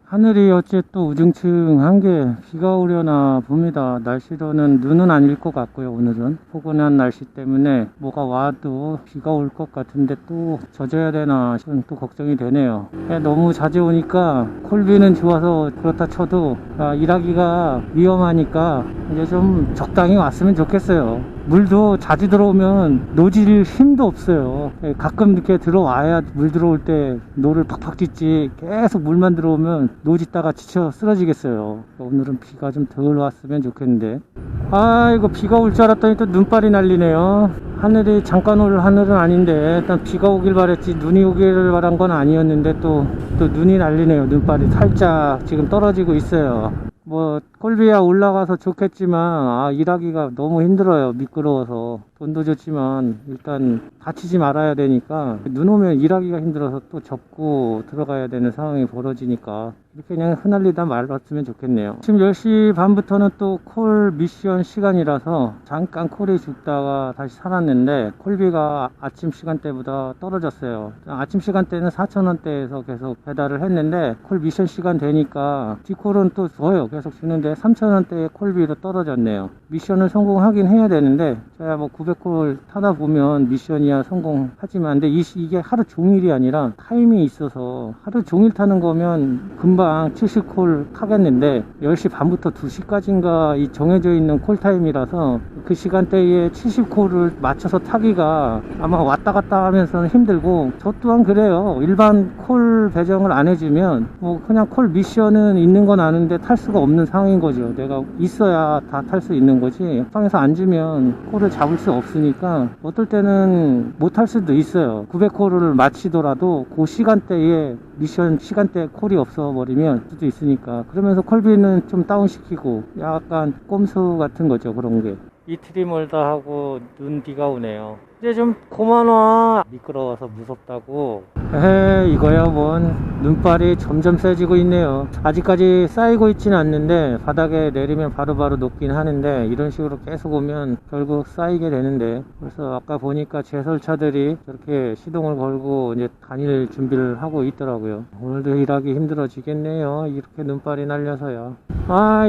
하늘이 어째 또 우중충한 게 비가 오려나 봅니다. 날씨로는 눈은 아닐 것 같고요. 오늘은 포근한 날씨 때문에 뭐가 와도 비가 올 것 같은데 또 젖어야 되나 또 걱정이 되네요. 너무 자주 오니까 콜비는 좋아서 그렇다 쳐도 일하기가 위험하니까 이제 좀 적당히 왔으면 좋겠어요. 물도 자주 들어오면 노질 힘도 없어요. 가끔 이렇게 들어와야 물 들어올 때 노를 팍팍 찢지, 계속 물만 들어오면 노 짖다가 지쳐 쓰러지겠어요. 오늘은 비가 좀 덜 왔으면 좋겠는데, 이거 비가 올 줄 알았더니 또 눈발이 날리네요. 하늘이 잠깐 올 하늘은 아닌데 일단 비가 오길 바랬지 눈이 오기를 바란 건 아니었는데 또 눈이 날리네요. 눈발이 살짝 지금 떨어지고 있어요. 뭐 콜비야 올라가서 좋겠지만 일하기가 너무 힘들어요. 미끄러워서. 돈도 좋지만 일단 다치지 말아야 되니까 눈 오면 일하기가 힘들어서 또 접고 들어가야 되는 상황이 벌어지니까 이렇게 그냥 흩날리다 말았으면 좋겠네요. 지금 10시 반부터는 또 콜 미션 시간이라서 잠깐 콜이 죽다가 다시 살았는데 콜비가 아침 시간대보다 떨어졌어요. 아침 시간대는 4,000원대에서 계속 배달을 했는데 콜 미션 시간 되니까 디콜은 또 줘요. 계속 주는데 3,000원대의 콜비로 떨어졌네요. 미션을 성공하긴 해야 되는데 제가 뭐 900콜 타다 보면 미션이야 성공하지만 근데 이게 하루 종일이 아니라 타임이 있어서 하루 종일 타는 거면 금방 70콜 타겠는데 10시 반부터 2시까지인가 이 정해져 있는 콜타임이라서 그 시간대에 70콜을 맞춰서 타기가 아마 왔다 갔다 하면서는 힘들고 저 또한 그래요. 일반 콜 배정을 안 해주면 뭐 그냥 콜 미션은 있는 건 아는데 탈 수가 없는 상황인 거죠. 내가 있어야 다 탈 수 있는 거지 방에서 안 주면 콜을 잡을 수 없으니까 어떨 때는 못 탈 수도 있어요. 900콜을 마치더라도 그 시간대에 미션 시간대 콜이 없어 버리면 수도 있으니까 그러면서 콜비는 좀 다운시키고 약간 꼼수 같은 거죠. 그런 게 이틀이 멀다 하고 눈 비가 오네요. 이제 좀 그만와. 미끄러워서 무섭다고. 이거야 뭔 눈발이 점점 세지고 있네요. 아직까지 쌓이고 있지는 않는데 바닥에 내리면 바로바로 녹긴 하는데 이런 식으로 계속 오면 결국 쌓이게 되는데 그래서 아까 보니까 제설차들이 저렇게 시동을 걸고 이제 다닐 준비를 하고 있더라고요. 오늘도 일하기 힘들어지겠네요. 이렇게 눈발이 날려서요.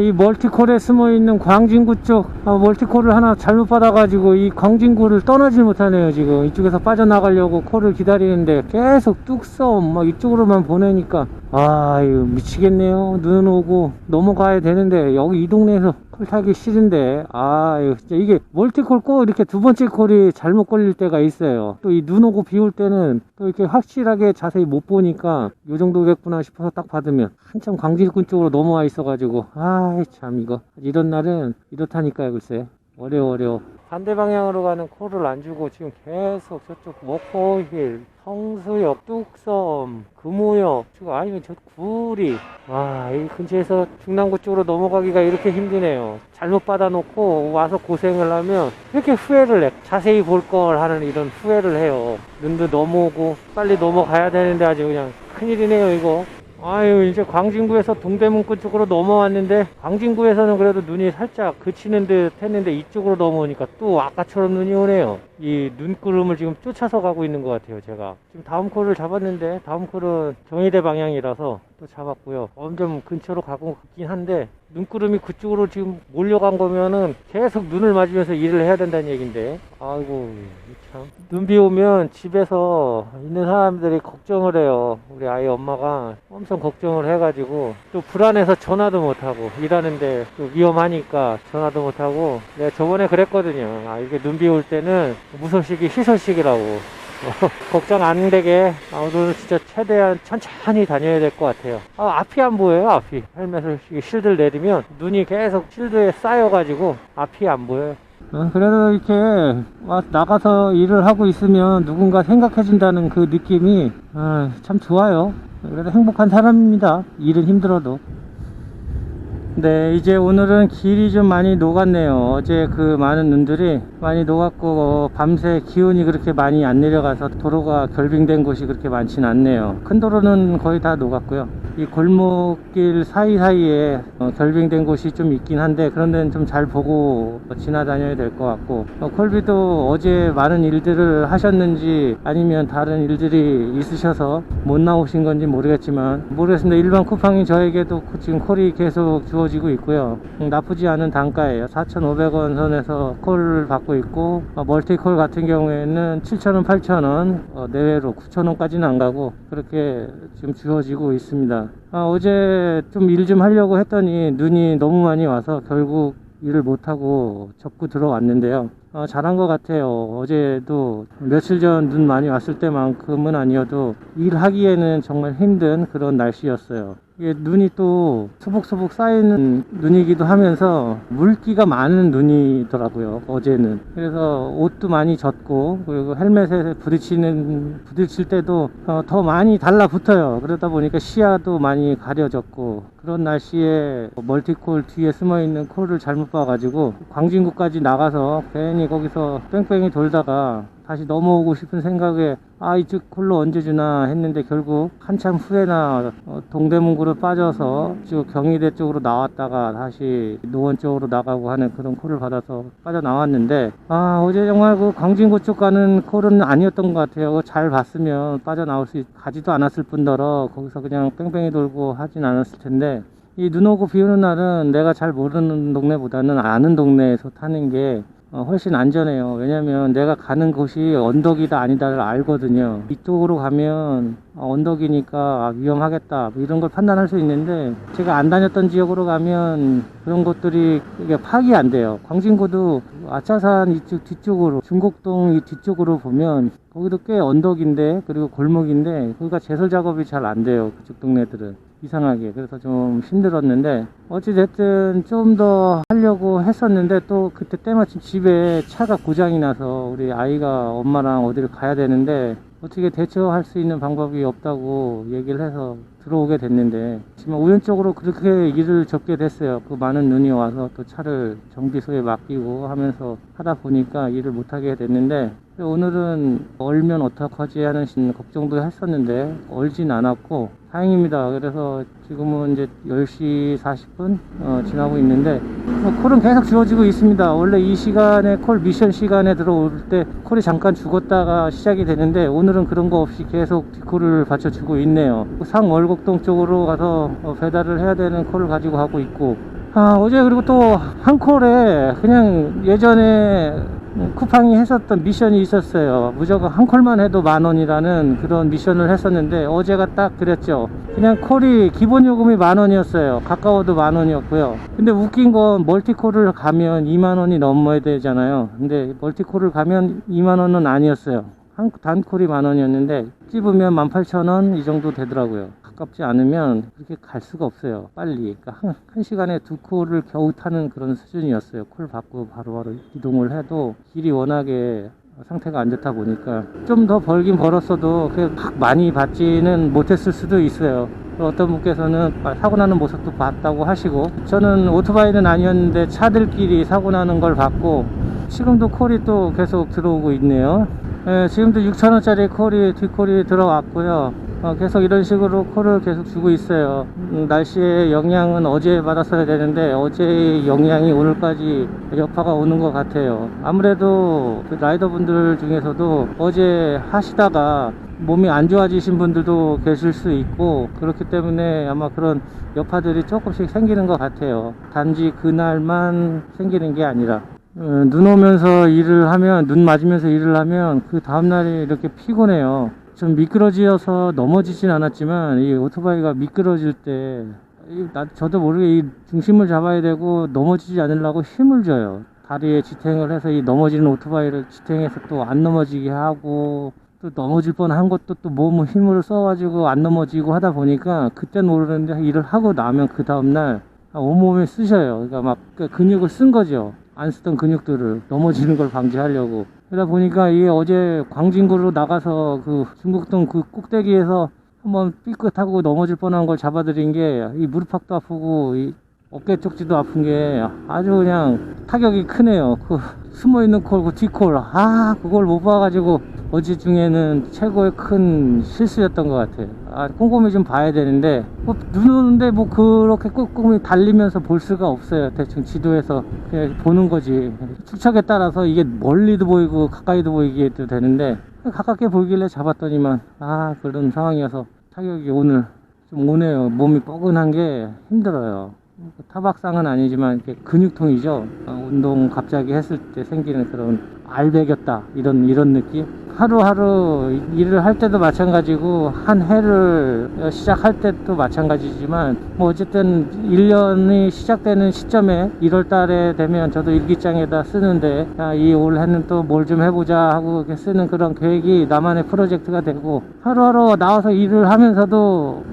이 멀티콜에 숨어있는 광진구 쪽 멀티콜을 하나 잘못 받아가지고 이 광진구를 떠나질 못하네요. 지금 이쪽에서 빠져나가려고 콜을 기다리는데 계속 뚝섬 막 이쪽으로만 보내니까 이거 미치겠네요. 눈 오고 넘어가야 되는데 여기 이 동네에서 콜 타기 싫은데 이거 진짜 이게 멀티콜 꼭 이렇게 두 번째 콜이 잘못 걸릴 때가 있어요. 또 이 눈 오고 비 올 때는 또 이렇게 확실하게 자세히 못 보니까 요 정도겠구나 싶어서 딱 받으면 한참 광진군 쪽으로 넘어와 있어가지고 참 이거 이런 날은 이렇다니까요. 글쎄 어려워. 반대 방향으로 가는 콜을 안 주고 지금 계속 저쪽 목포힐, 성수역, 뚝섬, 금호역 아니면 저 구리 이 근처에서 중남구 쪽으로 넘어가기가 이렇게 힘드네요. 잘못 받아놓고 와서 고생을 하면 이렇게 후회를 해. 자세히 볼 걸 하는 이런 후회를 해요. 눈도 넘어오고 빨리 넘어가야 되는데 아주 그냥 큰일이네요 이거. 이제 광진구에서 동대문구 쪽으로 넘어왔는데 광진구에서는 그래도 눈이 살짝 그치는 듯 했는데 이쪽으로 넘어오니까 또 아까처럼 눈이 오네요. 이 눈구름을 지금 쫓아서 가고 있는 것 같아요. 제가 지금 다음 콜을 잡았는데 다음 콜은 정의대 방향이라서 또 잡았고요. 점점 근처로 가고 있긴 한데 눈구름이 그쪽으로 지금 몰려간 거면은 계속 눈을 맞으면서 일을 해야 된다는 얘긴데 아이고 참 눈비 오면 집에서 있는 사람들이 걱정을 해요. 우리 아이 엄마가 엄청 걱정을 해가지고 또 불안해서 전화도 못하고 일하는데 또 위험하니까 전화도 못하고 내가 저번에 그랬거든요. 이게 눈비 올 때는 무소식이 희소식이라고 걱정 안 되게 오늘 진짜 최대한 천천히 다녀야 될 것 같아요. 앞이 안 보여요. 앞이 헬멧을 실드를 내리면 눈이 계속 실드에 쌓여가지고 앞이 안 보여요. 그래도 이렇게 나가서 일을 하고 있으면 누군가 생각해준다는 그 느낌이 참 좋아요. 그래도 행복한 사람입니다. 일은 힘들어도. 네, 이제 오늘은 길이 좀 많이 녹았네요. 어제 그 많은 눈들이 많이 녹았고 밤새 기온이 그렇게 많이 안 내려가서 도로가 결빙된 곳이 그렇게 많지는 않네요. 큰 도로는 거의 다 녹았고요. 이 골목길 사이사이에 결빙된 곳이 좀 있긴 한데 그런 데는 좀 잘 보고 지나다녀야 될 것 같고, 콜비도 어제 많은 일들을 하셨는지 아니면 다른 일들이 있으셔서 못 나오신 건지 모르겠습니다. 일반 쿠팡이 저에게도 지금 콜이 계속 주어지고 있고요. 나쁘지 않은 단가예요. 4,500원 선에서 콜을 받고 있고, 멀티콜 같은 경우에는 7,000원, 8,000원 내외로 9,000원까지는 안 가고 그렇게 지금 주어지고 있습니다. 어제 좀 일 좀 하려고 했더니 눈이 너무 많이 와서 결국 일을 못하고 접고 들어왔는데요. 잘한 것 같아요. 어제도 며칠 전 눈 많이 왔을 때만큼은 아니어도 일하기에는 정말 힘든 그런 날씨였어요. 이게 눈이 또 소복소복 쌓이는 눈이기도 하면서 물기가 많은 눈이더라고요, 어제는. 그래서 옷도 많이 젖고, 그리고 헬멧에 부딪힐 때도 더 많이 달라붙어요. 그러다 보니까 시야도 많이 가려졌고, 그런 날씨에 멀티콜 뒤에 숨어있는 콜을 잘못 봐가지고 광진구까지 나가서 괜히 거기서 뺑뺑이 돌다가 다시 넘어오고 싶은 생각에 이쪽 콜로 언제 주나 했는데 결국 한참 후에나 동대문구로 빠져서 쭉 경희대 쪽으로 나왔다가 다시 노원 쪽으로 나가고 하는 그런 콜을 받아서 빠져나왔는데, 어제 정말 그 광진구 쪽 가는 콜은 아니었던 것 같아요. 잘 봤으면 가지도 않았을 뿐더러 거기서 그냥 뺑뺑이 돌고 하진 않았을 텐데, 이 눈 오고 비 오는 날은 내가 잘 모르는 동네보다는 아는 동네에서 타는 게 훨씬 안전해요. 왜냐면 내가 가는 곳이 언덕이다 아니다를 알거든요. 이쪽으로 가면 언덕이니까 위험하겠다 이런 걸 판단할 수 있는데, 제가 안 다녔던 지역으로 가면 그런 것들이 이게 파악이 안 돼요. 광진구도 아차산 이쪽 뒤쪽으로, 중곡동 이 뒤쪽으로 보면 거기도 꽤 언덕인데, 그리고 골목인데 거기가 제설 작업이 잘 안 돼요. 그쪽 동네들은 이상하게. 그래서 좀 힘들었는데 어찌됐든 좀 더 하려고 했었는데, 또 그때 때마침 집에 차가 고장이 나서 우리 아이가 엄마랑 어디를 가야 되는데 어떻게 대처할 수 있는 방법이 없다고 얘기를 해서 들어오게 됐는데, 지금 우연적으로 그렇게 일을 접게 됐어요. 그 많은 눈이 와서 또 차를 정비소에 맡기고 하면서 하다 보니까 일을 못하게 됐는데, 오늘은 얼면 어떡하지 하는 걱정도 했었는데 얼진 않았고 다행입니다. 그래서 지금은 이제 10시 40분 지나고 있는데 콜은 계속 주어지고 있습니다. 원래 이 시간에 콜 미션 시간에 들어올 때 콜이 잠깐 죽었다가 시작이 되는데, 오늘은 그런 거 없이 계속 뒷콜을 받쳐주고 있네요. 상월곡동 쪽으로 가서 배달을 해야 되는 콜을 가지고 가고 있고, 어제 그리고 또 한 콜에 그냥 예전에 쿠팡이 했었던 미션이 있었어요. 무조건 한 콜만 해도 10,000원이라는 그런 미션을 했었는데, 어제가 딱 그랬죠. 그냥 콜이 기본 요금이 10,000원이었어요. 가까워도 10,000원이었고요. 근데 웃긴 건 멀티콜을 가면 20,000원이 넘어야 되잖아요. 근데 멀티콜을 가면 20,000원은 아니었어요. 단콜이 10,000원이었는데 찝으면 18,000원 이 정도 되더라고요. 가깝지 않으면 그렇게 갈 수가 없어요, 빨리. 그러니까 한 시간에 2콜을 겨우 타는 그런 수준이었어요. 콜 받고 바로바로 이동을 해도 길이 워낙에 상태가 안 좋다 보니까 좀 더 벌긴 벌었어도 막 많이 받지는 못했을 수도 있어요. 어떤 분께서는 사고 나는 모습도 봤다고 하시고, 저는 오토바이는 아니었는데 차들끼리 사고 나는 걸 봤고, 지금도 콜이 또 계속 들어오고 있네요. 지금도 6,000원짜리 뒷콜이 들어왔고요. 계속 이런 식으로 콜을 계속 주고 있어요. 날씨의 영향은 어제 받았어야 되는데 어제의 영향이 오늘까지 여파가 오는 것 같아요. 아무래도 그 라이더분들 중에서도 어제 하시다가 몸이 안 좋아지신 분들도 계실 수 있고, 그렇기 때문에 아마 그런 여파들이 조금씩 생기는 것 같아요. 단지 그날만 생기는 게 아니라, 눈 오면서 눈 맞으면서 일을 하면 그 다음날이 이렇게 피곤해요. 좀 미끄러지어서 넘어지진 않았지만, 이 오토바이가 미끄러질 때 저도 모르게 이 중심을 잡아야 되고 넘어지지 않으려고 힘을 줘요. 다리에 지탱을 해서 이 넘어지는 오토바이를 지탱해서 또 안 넘어지게 하고, 또 넘어질 뻔한 것도 또 몸을 힘을 써가지고 안 넘어지고 하다 보니까 그때는 모르는데 일을 하고 나면 그 다음날 온몸에 쑤셔요. 그러니까 막 근육을 쓴 거죠. 안 쓰던 근육들을 넘어지는 걸 방지하려고. 그러다 보니까 이게 어제 광진구로 나가서 그 중곡동 그 꼭대기에서 한번 삐끗하고 넘어질 뻔한 걸 잡아드린 게, 이 무릎팍도 아프고 이 어깨 쪽지도 아픈 게 아주 그냥 타격이 크네요. 그 숨어있는 콜, 그 뒷콜, 그걸 못 봐가지고 어제 중에는 최고의 큰 실수였던 것 같아요. 꼼꼼히 좀 봐야 되는데 눈 오는데 뭐 그렇게 꼼꼼히 달리면서 볼 수가 없어요. 대충 지도에서 그냥 보는 거지. 추측에 따라서 이게 멀리도 보이고 가까이도 보이게 되는데 가깝게 보이길래 잡았더니만 그런 상황이어서 타격이 오늘 좀 오네요. 몸이 뻐근한 게 힘들어요. 타박상은 아니지만 근육통이죠. 운동 갑자기 했을 때 생기는 그런 알배겼다 이런 느낌. 하루하루 일을 할 때도 마찬가지고 한 해를 시작할 때도 마찬가지지만 뭐 어쨌든 1년이 시작되는 시점에 1월 달에 되면 저도 일기장에다 쓰는데 이 올해는 또 뭘 좀 해보자 하고 이렇게 쓰는 그런 계획이 나만의 프로젝트가 되고 하루하루 나와서 일을 하면서도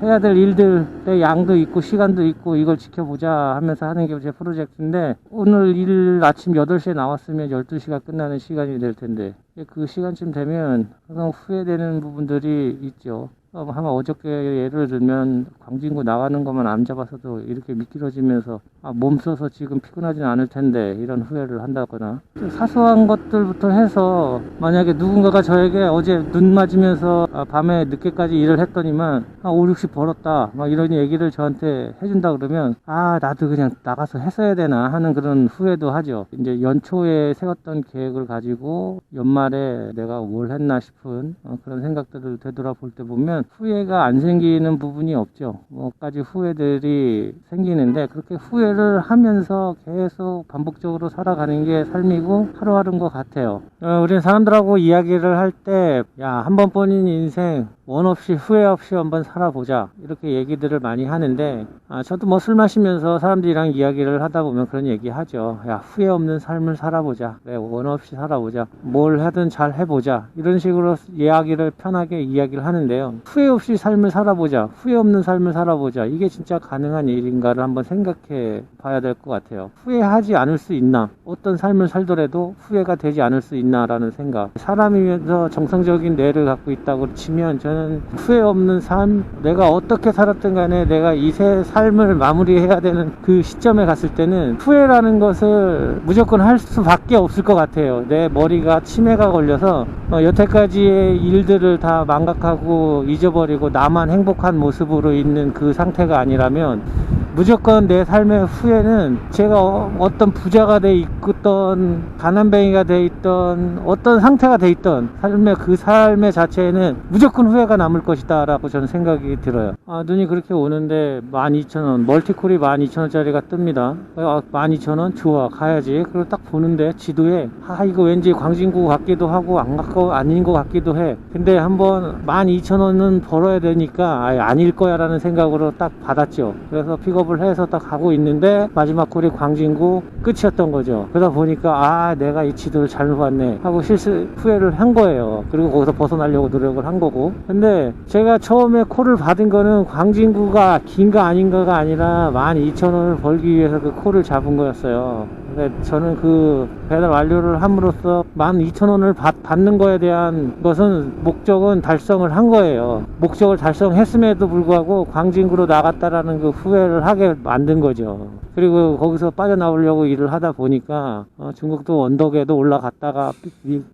해야 될 일들의 양도 있고 시간도 있고 이걸 지켜보자 하면서 하는 게 제 프로젝트인데 오늘 일 아침 8시에 나왔으면 12시가 끝나는 시간이 될 텐데 그 시간쯤 되면 항상 후회되는 부분들이 있죠. 아마 어저께 예를 들면 광진구 나가는 것만 안 잡아서도 이렇게 미끄러지면서 몸 써서 지금 피곤하진 않을 텐데 이런 후회를 한다거나 사소한 것들부터 해서 만약에 누군가가 저에게 어제 눈 맞으면서 밤에 늦게까지 일을 했더니만 5, 60 벌었다 막 이런 얘기를 저한테 해준다 그러면 나도 그냥 나가서 했어야 되나 하는 그런 후회도 하죠. 이제 연초에 세웠던 계획을 가지고 연말에 내가 뭘 했나 싶은 그런 생각들을 되돌아볼 때 보면 후회가 안 생기는 부분이 없죠. 뭐까지 후회들이 생기는데 그렇게 후회를 하면서 계속 반복적으로 살아가는 게 삶이고 하루하루인 것 같아요. 우리는 사람들하고 이야기를 할 때 한 번뿐인 인생 원 없이 후회 없이 한번 살아보자 이렇게 얘기들을 많이 하는데 저도 뭐 술 마시면서 사람들이랑 이야기를 하다 보면 그런 얘기 하죠. 후회 없는 삶을 살아보자. 그래, 원 없이 살아보자. 뭘 하든 잘 해보자. 이런 식으로 이야기를 편하게 이야기를 하는데요. 후회 없이 삶을 살아보자. 후회 없는 삶을 살아보자. 이게 진짜 가능한 일인가를 한번 생각해 봐야 될 것 같아요. 후회하지 않을 수 있나? 어떤 삶을 살더라도 후회가 되지 않을 수 있나라는 생각. 사람이면서 정상적인 뇌를 갖고 있다고 치면 저는 후회 없는 삶, 내가 어떻게 살았든 간에 내가 이 새 삶을 마무리해야 되는 그 시점에 갔을 때는 후회라는 것을 무조건 할 수밖에 없을 것 같아요. 내 머리가 치매가 걸려서 여태까지의 일들을 다 망각하고 잊어버리고 나만 행복한 모습으로 있는 그 상태가 아니라면 무조건 내 삶의 후회는 제가 어떤 부자가 돼 있던 가난뱅이가 돼 있던 어떤 상태가 돼 있던 그 삶의 자체에는 무조건 후회가 남을 것이다 라고 저는 생각이 들어요. 눈이 그렇게 오는데 12,000원 멀티콜이 12,000원짜리가 뜹니다. 12,000원 좋아 가야지. 그리고 딱 보는데 지도에 이거 왠지 광진구 같기도 하고 아닌 것 같기도 해. 근데 한번 12,000원은 벌어야 되니까 아닐 거야 라는 생각으로 딱 받았죠. 그래서 픽업을 해서 딱 가고 있는데 마지막 콜이 광진구 끝이었던 거죠. 그러다 보니까 내가 이 지도를 잘못 봤네 하고 후회를 한 거예요. 그리고 거기서 벗어나려고 노력을 한 거고. 근데 제가 처음에 콜을 받은 거는 광진구가 긴가 아닌가가 아니라 12,000원을 벌기 위해서 그 콜을 잡은 거였어요. 근데 저는 그 배달 완료를 함으로써 12,000원을 받는 거에 대한 것은 목적은 달성을 한 거예요. 목적을 달성했음에도 불구하고 광진구로 나갔다라는 그 후회를 하게 만든 거죠. 그리고 거기서 빠져나오려고 일을 하다 보니까 중국도 언덕에도 올라갔다가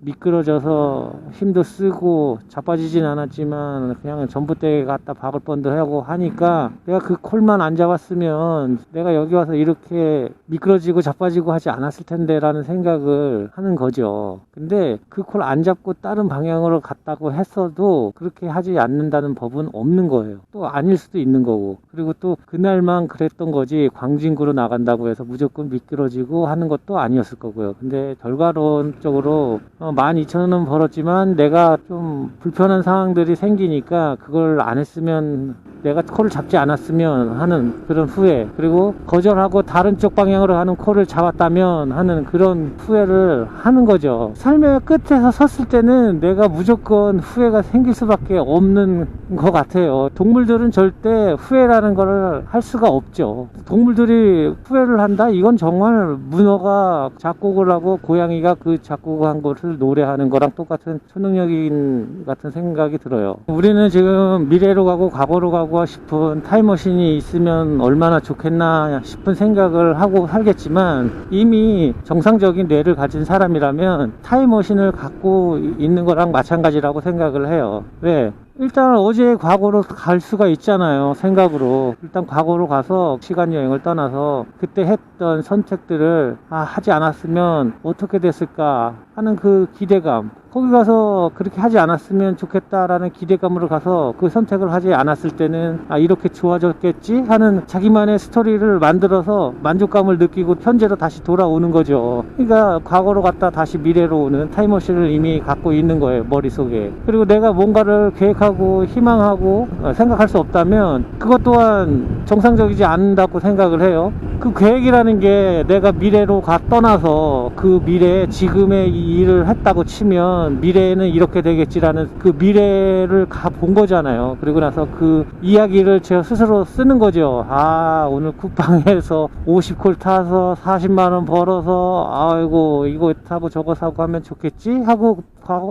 미끄러져서 힘도 쓰고 자빠지진 않았지만 그냥 전봇대에 갖다 박을 뻔도 하고 하니까 내가 그 콜만 안 잡았으면 내가 여기 와서 이렇게 미끄러지고 자빠지고 하지 않았을 텐데 라는 생각을 하는 거죠. 근데 그 콜 안 잡고 다른 방향으로 갔다고 했어도 그렇게 하지 않는다는 법은 없는 거예요. 또 아닐 수도 있는 거고. 그리고 또 그날만 그랬던 거지 광진구로 나간다고 해서 무조건 미끄러지고 하는 것도 아니었을 거고요. 근데 결과론적으로 12,000원은 벌었지만 내가 좀 불편한 상황들이 생기니까 그걸 안 했으면 내가 콜을 잡지 않았으면 하는 그런 후회, 그리고 거절하고 다른 쪽 방향으로 하는 콜을 잡았다면 하는 그런 후회를 하는 거죠. 삶의 끝에서 섰을 때는 내가 무조건 후회가 생길 수밖에 없는 것 같아요. 동물들은 절대 후회라는 걸 할 수가 없죠. 동물들이 후회를 한다? 이건 정말 문어가 작곡을 하고 고양이가 그 작곡한 것을 노래하는 거랑 똑같은 초능력인 같은 생각이 들어요. 우리는 지금 미래로 가고 과거로 가고 싶은 타임머신이 있으면 얼마나 좋겠나 싶은 생각을 하고 살겠지만 이미 정상적인 뇌를 가진 사람이라면 타임머신을 갖고 있는 거랑 마찬가지라고 생각을 해요. 왜? 일단 어제 과거로 갈 수가 있잖아요. 생각으로. 일단 과거로 가서 시간 여행을 떠나서 그때 했던 선택들을 하지 않았으면 어떻게 됐을까 하는 그 기대감. 거기 가서 그렇게 하지 않았으면 좋겠다라는 기대감으로 가서 그 선택을 하지 않았을 때는 이렇게 좋아졌겠지 하는 자기만의 스토리를 만들어서 만족감을 느끼고 현재로 다시 돌아오는 거죠. 그러니까 과거로 갔다 다시 미래로 오는 타임머신을 이미 갖고 있는 거예요, 머릿속에. 그리고 내가 뭔가를 계획하고 희망하고 생각할 수 없다면 그것 또한 정상적이지 않다고 생각을 해요. 그 계획이라는 게 내가 미래로 떠나서 그 미래에 지금의 이 일을 했다고 치면 미래에는 이렇게 되겠지라는 그 미래를 가본 거잖아요. 그리고 나서 그 이야기를 제가 스스로 쓰는 거죠. 오늘 쿠팡에서 50콜 타서 40만원 벌어서 아이고 이거 사고 저거 사고 하면 좋겠지 하고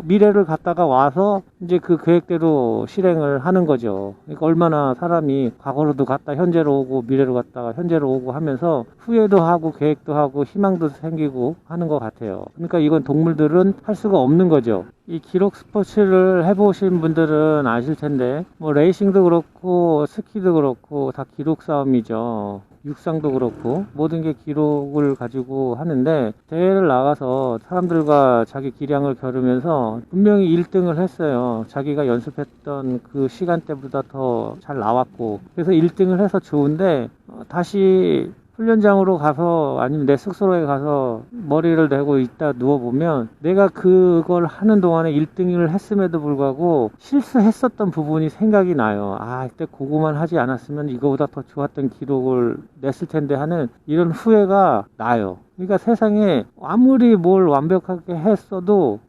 미래를 갔다가 와서 이제 그 계획대로 실행을 하는 거죠. 그러니까 얼마나 사람이 과거로도 갔다 현재로 오고 미래로 갔다가 현재로 오고 하면서 후회도 하고 계획도 하고 희망도 생기고 하는 것 같아요. 그러니까 이건 동물들은 할 수가 없는 거죠. 이 기록 스포츠를 해보신 분들은 아실 텐데 뭐 레이싱도 그렇고 스키도 그렇고 다 기록 싸움이죠. 육상도 그렇고 모든 게 기록을 가지고 하는데 대회를 나가서 사람들과 자기 기량을 겨루면서 분명히 1등을 했어요. 자기가 연습했던 그 시간대보다 더 잘 나왔고 그래서 1등을 해서 좋은데 다시 훈련장으로 가서 아니면 내 숙소에 가서 머리를 대고 있다 누워보면 내가 그걸 하는 동안에 1등을 했음에도 불구하고 실수했었던 부분이 생각이 나요. 그때 그거만 하지 않았으면 이거보다 더 좋았던 기록을 냈을 텐데 하는 이런 후회가 나요. 그러니까 세상에 아무리 뭘 완벽하게 했어도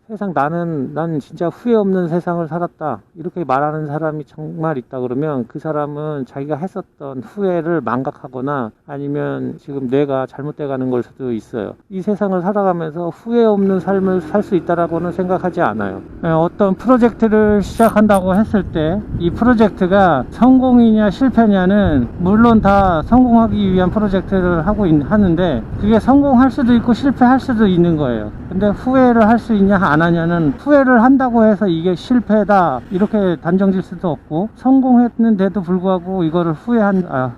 난 진짜 후회 없는 세상을 살았다 이렇게 말하는 사람이 정말 있다 그러면 그 사람은 자기가 했었던 후회를 망각하거나 아니면 지금 뇌가 잘못돼 가는 걸 수도 있어요. 이 세상을 살아가면서 후회 없는 삶을 살 수 있다라고는 생각하지 않아요. 어떤 프로젝트를 시작한다고 했을 때 이 프로젝트가 성공이냐 실패냐는 물론 다 성공하기 위한 프로젝트를 하는데 그게 성공할 수도 있고 실패할 수도 있는 거예요. 근데 후회를 할 수 있냐 안 하냐는 후회를 한다고 해서 이게 실패다 이렇게 단정질 수도 없고 성공했는데도 불구하고 이거를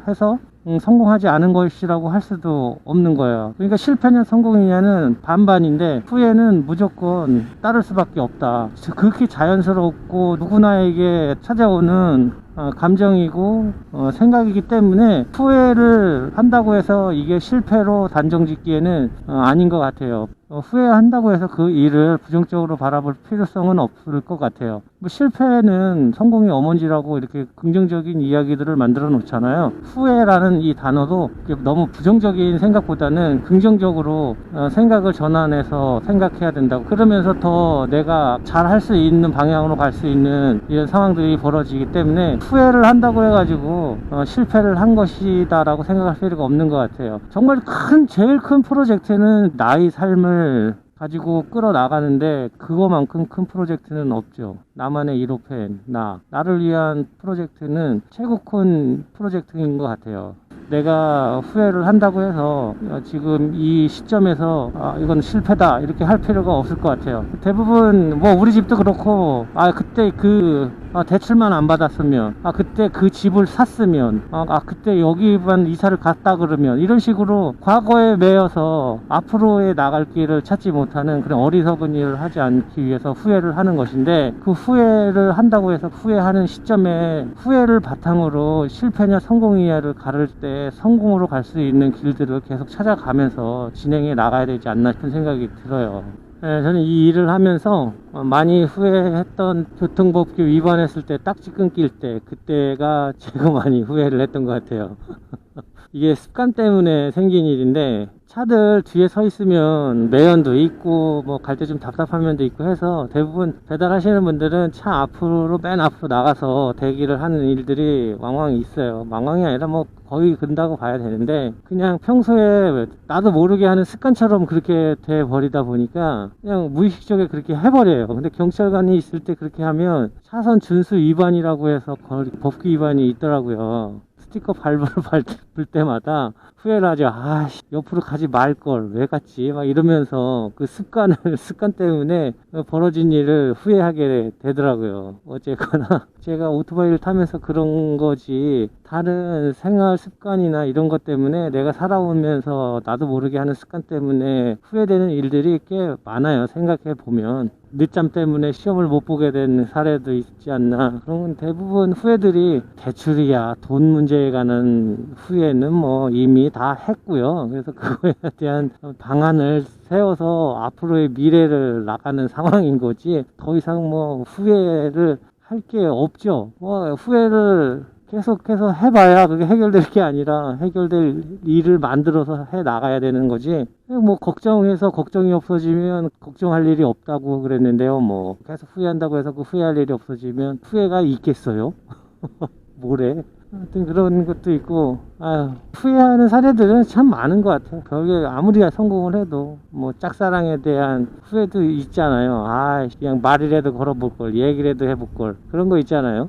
해서 성공하지 않은 것이라고 할 수도 없는 거예요. 그러니까 실패냐 성공이냐는 반반인데 후회는 무조건 따를 수밖에 없다. 그렇게 자연스럽고 누구나에게 찾아오는 감정이고 생각이기 때문에 후회를 한다고 해서 이게 실패로 단정 짓기에는 아닌 것 같아요. 후회한다고 해서 그 일을 부정적으로 바라볼 필요성은 없을 것 같아요. 실패는 성공의 어머니라고 이렇게 긍정적인 이야기들을 만들어 놓잖아요. 후회라는 이 단어도 너무 부정적인 생각보다는 긍정적으로 생각을 전환해서 생각해야 된다고. 그러면서 더 내가 잘 할 수 있는 방향으로 갈 수 있는 이런 상황들이 벌어지기 때문에 후회를 한다고 해가지고 실패를 한 것이다 라고 생각할 필요가 없는 것 같아요. 정말 제일 큰 프로젝트는 나의 삶을 가지고 끌어나가는데 그거만큼 큰 프로젝트는 없죠. 나만의 1호팬, 나를 위한 프로젝트는 최고 큰 프로젝트인 것 같아요. 내가 후회를 한다고 해서 지금 이 시점에서 이건 실패다 이렇게 할 필요가 없을 것 같아요. 대부분 우리 집도 그렇고 그때 대출만 안 받았으면 그때 그 집을 샀으면 그때 여기만 이사를 갔다 그러면 이런 식으로 과거에 매여서 앞으로의 나갈 길을 찾지 못하는 그런 어리석은 일을 하지 않기 위해서 후회를 하는 것인데 그 후회를 한다고 해서 후회하는 시점에 후회를 바탕으로 실패냐 성공이냐를 가를 때 성공으로 갈 수 있는 길들을 계속 찾아가면서 진행해 나가야 되지 않나 싶은 생각이 들어요. 저는 이 일을 하면서 많이 후회했던 교통법규 위반했을 때 딱지 끊길 때 그때가 제일 많이 후회를 했던 것 같아요. 이게 습관 때문에 생긴 일인데 차들 뒤에 서 있으면 매연도 있고 갈 때 좀 답답한 면도 있고 해서 대부분 배달하시는 분들은 차 앞으로 맨 앞으로 나가서 대기를 하는 일들이 왕왕 있어요. 왕왕이 아니라 거의 근다고 봐야 되는데 그냥 평소에 나도 모르게 하는 습관처럼 그렇게 돼 버리다 보니까 그냥 무의식적으로 그렇게 해버려요. 근데 경찰관이 있을 때 그렇게 하면 차선 준수 위반이라고 해서 법규 위반이 있더라고요. 스티커 밟을 때마다 후회를 하죠. 아씨, 옆으로 가지 말걸, 왜 갔지? 막 이러면서 그 습관 때문에 벌어진 일을 후회하게 되더라고요. 어쨌거나, 제가 오토바이를 타면서 그런 거지, 다른 생활 습관이나 이런 것 때문에 내가 살아오면서 나도 모르게 하는 습관 때문에 후회되는 일들이 꽤 많아요. 생각해 보면. 늦잠 때문에 시험을 못 보게 된 사례도 있지 않나. 그런 건 대부분 후회들이 대출이야, 돈 문제에 관한 후회는 뭐 이미 다 했고요. 그래서 그거에 대한 방안을 세워서 앞으로의 미래를 나가는 상황인 거지, 더 이상 뭐 후회를 할 게 없죠. 뭐 후회를 계속해서 해봐야 그게 해결될 게 아니라 해결될 일을 만들어서 해 나가야 되는 거지. 뭐 걱정해서 걱정이 없어지면 걱정할 일이 없다고 그랬는데요. 뭐 계속 후회한다고 해서 그 후회할 일이 없어지면 후회가 있겠어요? 뭐래? 아무튼 그런 것도 있고, 후회하는 사례들은 참 많은 것 같아요. 결국에 아무리 성공을 해도 뭐 짝사랑에 대한 후회도 있잖아요. 그냥 말이라도 걸어볼 걸, 얘기라도 해볼 걸, 그런 거 있잖아요.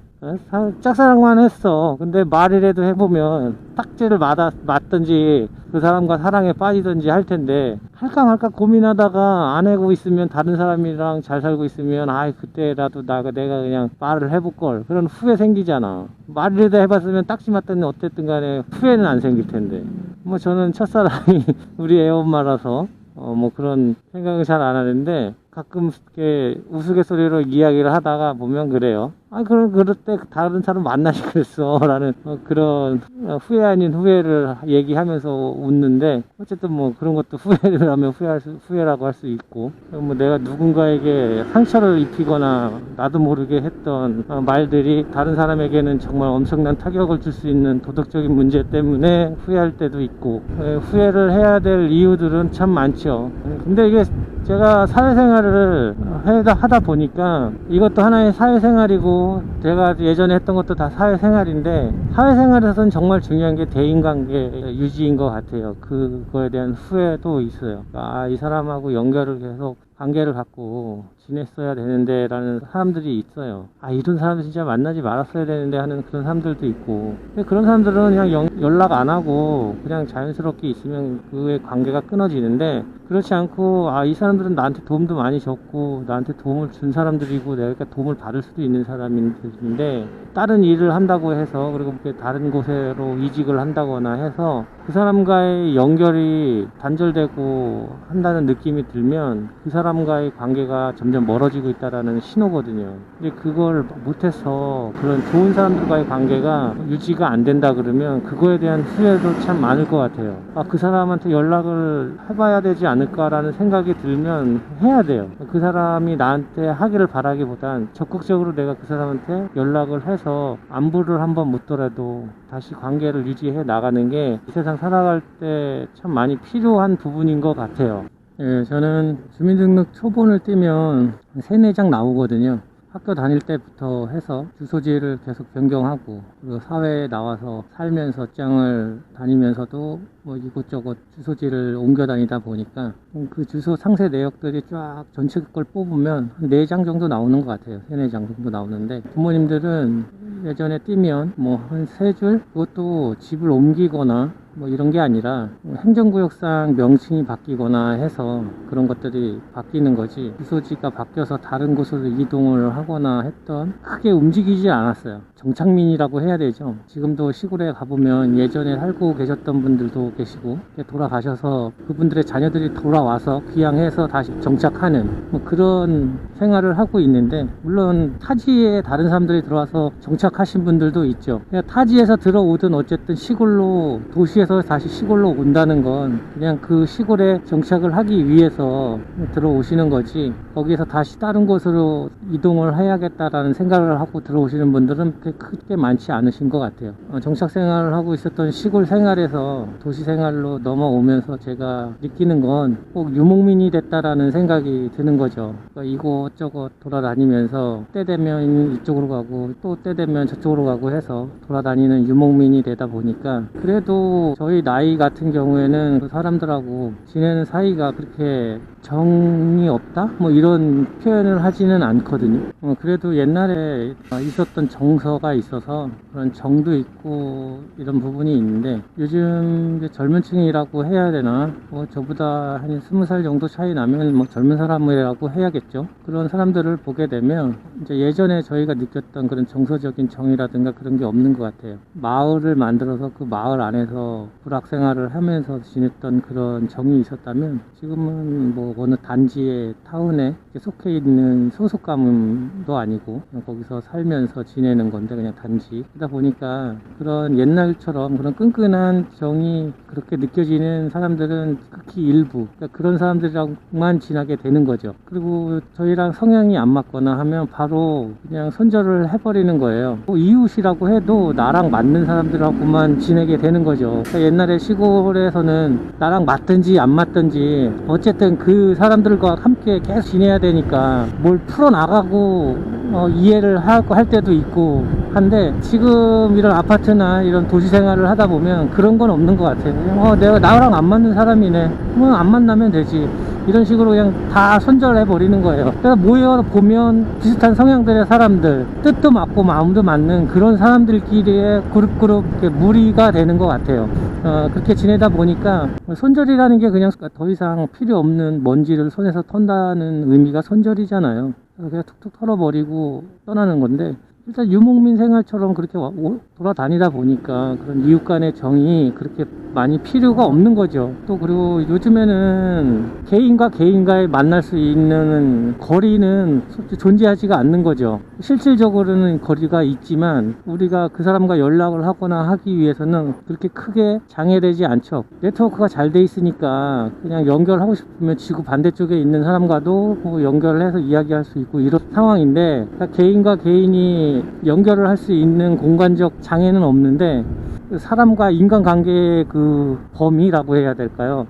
짝사랑만 했어. 근데 말이라도 해보면 딱지를 맞든지 그 사람과 사랑에 빠지든지 할 텐데, 할까 말까 고민하다가 안 하고 있으면, 다른 사람이랑 잘 살고 있으면 그때라도 내가 그냥 말을 해볼 걸, 그런 후회 생기잖아. 말이라도 해봤으면 딱지 맞든 어쨌든 간에 후회는 안 생길 텐데. 뭐 저는 첫사랑이 우리 애엄마라서 뭐 그런 생각을 잘 안 하는데, 가끔 이렇게 우스갯소리로 이야기를 하다가 보면 그래요. 그럴 때 다른 사람 만나지 그랬어 라는 그런 후회 아닌 후회를 얘기하면서 웃는데, 어쨌든 뭐 그런 것도 후회를 하면 후회라고 할 수 있고, 뭐 내가 누군가에게 상처를 입히거나 나도 모르게 했던 말들이 다른 사람에게는 정말 엄청난 타격을 줄 수 있는 도덕적인 문제 때문에 후회할 때도 있고, 후회를 해야 될 이유들은 참 많죠. 근데 이게 제가 사회생활을 하다 보니까 이것도 하나의 사회생활이고, 제가 예전에 했던 것도 다 사회생활인데, 사회생활에서는 정말 중요한 게 대인관계 유지인 것 같아요. 그거에 대한 후회도 있어요. 이 사람하고 연결을 계속 관계를 갖고 지냈어야 되는데 라는 사람들이 있어요. 이런 사람들 진짜 만나지 말았어야 되는데 하는 그런 사람들도 있고, 그런 사람들은 그냥 연락 안 하고 그냥 자연스럽게 있으면 그의 관계가 끊어지는데, 그렇지 않고 이 사람들은 나한테 도움도 많이 줬고 나한테 도움을 준 사람들이고 내가 도움을 받을 수도 있는 사람인데, 다른 일을 한다고 해서, 그리고 다른 곳으로 이직을 한다거나 해서 그 사람과의 연결이 단절되고 한다는 느낌이 들면 그 사람과의 관계가 점점 멀어지고 있다라는 신호거든요. 근데 그걸 못해서 그런 좋은 사람들과의 관계가 유지가 안 된다 그러면 그거에 대한 후회도 참 많을 것 같아요. 그 사람한테 연락을 해봐야 되지 않을까라는 생각이 들면 해야 돼요. 그 사람이 나한테 하기를 바라기보단 적극적으로 내가 그 사람한테 연락을 해서 안부를 한번 묻더라도 다시 관계를 유지해 나가는 게 이 세상 살아갈 때 참 많이 필요한 부분인 것 같아요. 저는 주민등록 초본을 띄면 3-4장 나오거든요. 학교 다닐 때부터 해서 주소지를 계속 변경하고, 그리고 사회에 나와서 살면서 직장을 다니면서도 뭐 이곳저곳 주소지를 옮겨 다니다 보니까 그 주소 상세 내역들이 쫙 전체 걸 뽑으면 한 4장 정도 나오는 것 같아요. 3-4장 정도 나오는데, 부모님들은 예전에 띄면 뭐 한 3줄, 그것도 집을 옮기거나 뭐 이런 게 아니라 행정구역상 명칭이 바뀌거나 해서 그런 것들이 바뀌는 거지, 주소지가 바뀌어서 다른 곳으로 이동을 하거나 했던, 크게 움직이지 않았어요. 정착민이라고 해야 되죠. 지금도 시골에 가보면 예전에 살고 계셨던 분들도 계시고, 돌아가셔서 그분들의 자녀들이 돌아와서 귀향해서 다시 정착하는 뭐 그런 생활을 하고 있는데, 물론 타지에 다른 사람들이 들어와서 정착하신 분들도 있죠. 타지에서 들어오든 어쨌든 시골로, 도시에서 다시 시골로 온다는 건 그냥 그 시골에 정착을 하기 위해서 들어오시는 거지, 거기에서 다시 다른 곳으로 이동을 해야겠다라는 생각을 하고 들어오시는 분들은 크게 많지 않으신 것 같아요. 정착 생활을 하고 있었던 시골 생활에서 도시 생활로 넘어오면서 제가 느끼는 건 꼭 유목민이 됐다라는 생각이 드는 거죠. 그러니까 이곳저곳 돌아다니면서 때 되면 이쪽으로 가고 또 때 되면 저쪽으로 가고 해서 돌아다니는 유목민이 되다 보니까, 그래도 저희 나이 같은 경우에는 그 사람들하고 지내는 사이가 그렇게 정이 없다? 뭐 이런 표현을 하지는 않거든요. 그래도 옛날에 있었던 정서가 있어서 그런 정도 있고 이런 부분이 있는데, 요즘 이제 젊은 층이라고 해야 되나, 뭐 저보다 한 20살 정도 차이 나면 뭐 젊은 사람이라고 해야겠죠. 그런 사람들을 보게 되면 이제 예전에 저희가 느꼈던 그런 정서적인 정이라든가 그런 게 없는 것 같아요. 마을을 만들어서 그 마을 안에서 불악생활을 하면서 지냈던 그런 정이 있었다면, 지금은 뭐 어느 단지에 타운에 속해 있는 소속감도 아니고 그냥 거기서 살면서 지내는 건데, 그냥 단지. 그러다 보니까 그런 옛날처럼 그런 끈끈한 정이 그렇게 느껴지는 사람들은 극히 일부, 그러니까 그런 사람들이랑만 지나게 되는 거죠. 그리고 저희랑 성향이 안 맞거나 하면 바로 그냥 손절을 해버리는 거예요. 뭐 이웃이라고 해도 나랑 맞는 사람들하고만 지내게 되는 거죠. 그러니까 옛날에 시골에서는 나랑 맞든지 안 맞든지 어쨌든 그 사람들과 함께 계속 지내야 되니까 뭘 풀어나가고 이해를 하고 할 때도 있고 한데, 지금 이런 아파트나 이런 도시 생활을 하다 보면 그런 건 없는 것 같아요. 그냥 내가 나랑 안 맞는 사람이네, 뭐 안 만나면 되지, 이런 식으로 그냥 다 손절해 버리는 거예요. 그래서 모여 보면 비슷한 성향들의 사람들, 뜻도 맞고 마음도 맞는 그런 사람들끼리의 그룹 이렇게 무리가 되는 것 같아요. 그렇게 지내다 보니까 손절이라는 게 그냥 더 이상 필요 없는 먼지를 손에서 턴다는 의미가 손절이잖아요. 그래서 그냥 툭툭 털어버리고 떠나는 건데, 일단 유목민 생활처럼 그렇게 돌아다니다 보니까 그런 이웃 간의 정이 그렇게 많이 필요가 없는 거죠. 또 그리고 요즘에는 개인과 개인과의 만날 수 있는 거리는 존재하지가 않는 거죠. 실질적으로는 거리가 있지만 우리가 그 사람과 연락을 하거나 하기 위해서는 그렇게 크게 장애되지 않죠. 네트워크가 잘 돼 있으니까 그냥 연결하고 싶으면 지구 반대쪽에 있는 사람과도 뭐 연결을 해서 이야기할 수 있고 이런 상황인데, 그러니까 개인과 개인이 연결을 할 수 있는 공간적 장애는 없는데, 사람과 인간관계의 그 범위라고 해야 될까요?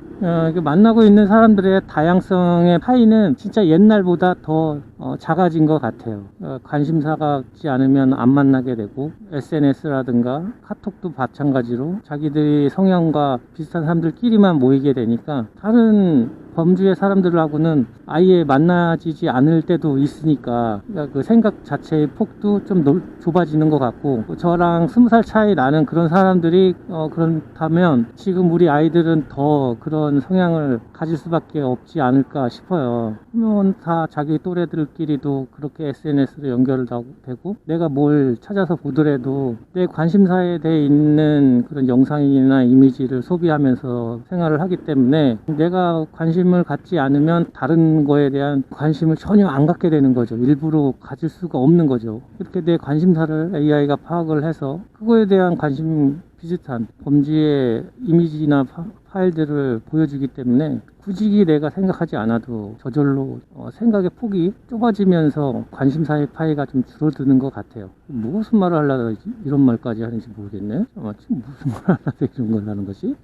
만나고 있는 사람들의 다양성의 파이는 진짜 옛날보다 더 작아진 것 같아요. 관심사가 있지 않으면 안 만나게 되고, SNS라든가 카톡도 마찬가지로 자기들이 성향과 비슷한 사람들끼리만 모이게 되니까 다른 범주의 사람들하고는 아예 만나지지 않을 때도 있으니까, 그러니까 그 생각 자체의 폭도 좀 좁아지는 것 같고, 저랑 20살 차이 나는 그런 사람들이 그렇다면 지금 우리 아이들은 더 그런 성향을 가질 수밖에 없지 않을까 싶어요. 그러면 다 자기 또래들끼리도 그렇게 SNS로 연결되고, 내가 뭘 찾아서 보더라도 내 관심사에 대해 있는 그런 영상이나 이미지를 소비하면서 생활을 하기 때문에, 내가 관심을 갖지 않으면 다른 거에 대한 관심을 전혀 안 갖게 되는 거죠. 일부러 가질 수가 없는 거죠. 이렇게 내 관심사를 AI가 파악을 해서 그거에 대한 관심 비슷한 범죄의 이미지나 파일들을 보여주기 때문에 굳이 내가 생각하지 않아도 저절로 생각의 폭이 좁아지면서 관심사의 파이가 좀 줄어드는 것 같아요. 무슨 말을 하려다 이런 말까지 하는지 모르겠네. 지금 무슨 말을 하려다 이런 걸 하는 거지?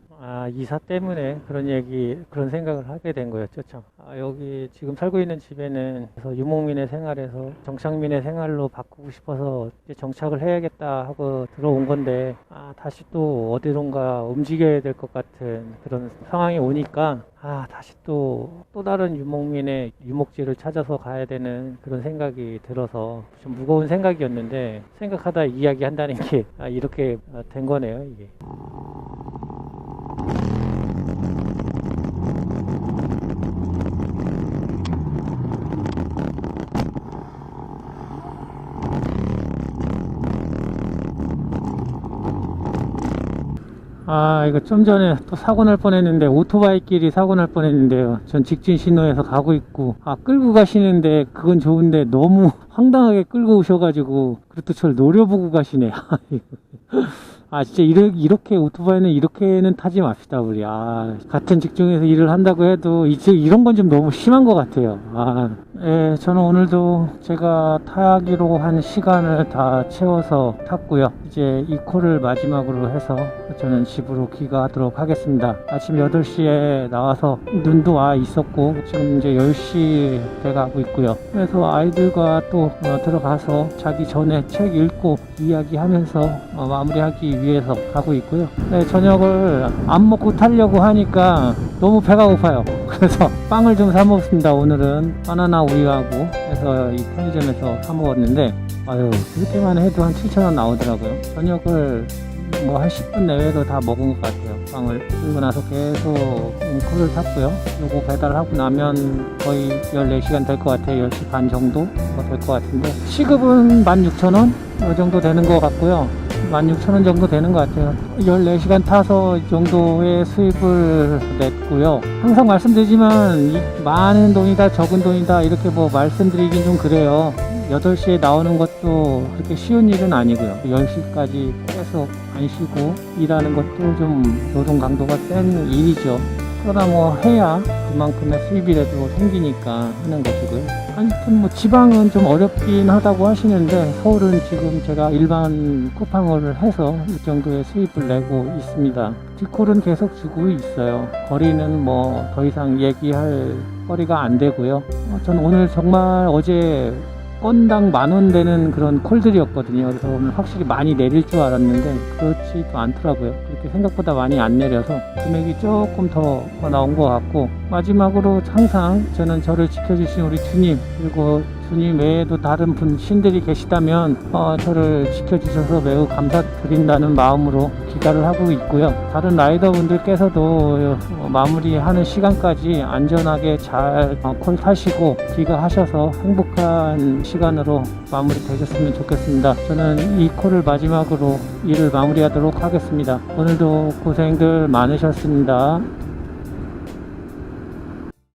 이사 때문에 그런 생각을 하게 된 거였죠, 참. 여기 지금 살고 있는 집에는 유목민의 생활에서 정착민의 생활로 바꾸고 싶어서 이제 정착을 해야겠다 하고 들어온 건데, 다시 또 어디론가 움직여야 될 것 같은 그런 상황이 오니까, 다시 또 다른 유목민의 유목지를 찾아서 가야 되는 그런 생각이 들어서 좀 무거운 생각이었는데, 생각하다 이야기한다는 게 이렇게 된 거네요, 이게. 이거 좀 전에 또 사고 날 뻔했는데, 오토바이끼리 사고 날 뻔했는데요. 전 직진 신호에서 가고 있고, 끌고 가시는데 그건 좋은데 너무 황당하게 끌고 오셔가지고, 그래도 저를 노려보고 가시네. 진짜 이렇게 오토바이는 이렇게는 타지 맙시다, 우리. 같은 직종에서 일을 한다고 해도 이제 이런 건 좀 너무 심한 것 같아요. 저는 오늘도 제가 타기로 한 시간을 다 채워서 탔고요. 이제 이 콜을 마지막으로 해서 저는 집으로 귀가하도록 하겠습니다. 아침 8시에 나와서 눈도 와 있었고, 지금 이제 10시 돼가고 있고요. 그래서 아이들과 또 들어가서 자기 전에 책 읽고 이야기하면서 마무리하기 위해서 가고 있고요. 네, 저녁을 안 먹고 타려고 하니까 너무 배가 고파요. 그래서 빵을 좀 사 먹습니다. 오늘은 바나나 우유하고 해서 이 편의점에서 사 먹었는데, 아유, 그렇게만 해도 한 7,000원 나오더라고요. 저녁을 뭐 한 10분 내외로 다 먹은 것 같아요. 빵을. 그리고 나서 계속 콜을 샀고요. 요거 배달하고 나면 거의 14시간 될 것 같아요. 10시 반 정도 될 것 같은데, 시급은 16,000원 이 정도 되는 것 같고요. 16,000원 정도 되는 것 같아요. 14시간 타서 이 정도의 수입을 냈고요. 항상 말씀드리지만 이 많은 돈이다 적은 돈이다 이렇게 뭐 말씀드리긴 좀 그래요. 8시에 나오는 것도 그렇게 쉬운 일은 아니고요. 10시까지 계속 안 쉬고 일하는 것도 좀 노동 강도가 센 일이죠. 그러나 뭐 해야 그만큼의 수입이라도 생기니까 하는 것이고요. 하여튼 뭐 지방은 좀 어렵긴 하다고 하시는데, 서울은 지금 제가 일반 쿠팡을 해서 이 정도의 수입을 내고 있습니다. 뒷콜은 계속 주고 있어요. 거리는 뭐 더 이상 얘기할 거리가 안 되고요. 전 오늘 정말 어제 건당 10,000원 되는 그런 콜들이었거든요. 그래서 오늘 확실히 많이 내릴 줄 알았는데 그렇지도 않더라고요. 그렇게 생각보다 많이 안 내려서 금액이 조금 더 나온 것 같고, 마지막으로 항상 저는 저를 지켜주신 우리 주님, 그리고 주님 외에도 다른 신들이 계시다면 저를 지켜주셔서 매우 감사드린다는 마음으로 기도를 하고 있고요. 다른 라이더분들께서도 마무리하는 시간까지 안전하게 잘 콜 타시고 귀가하셔서 행복한 시간으로 마무리 되셨으면 좋겠습니다. 저는 이 콜을 마지막으로 일을 마무리하도록 하겠습니다. 오늘도 고생들 많으셨습니다.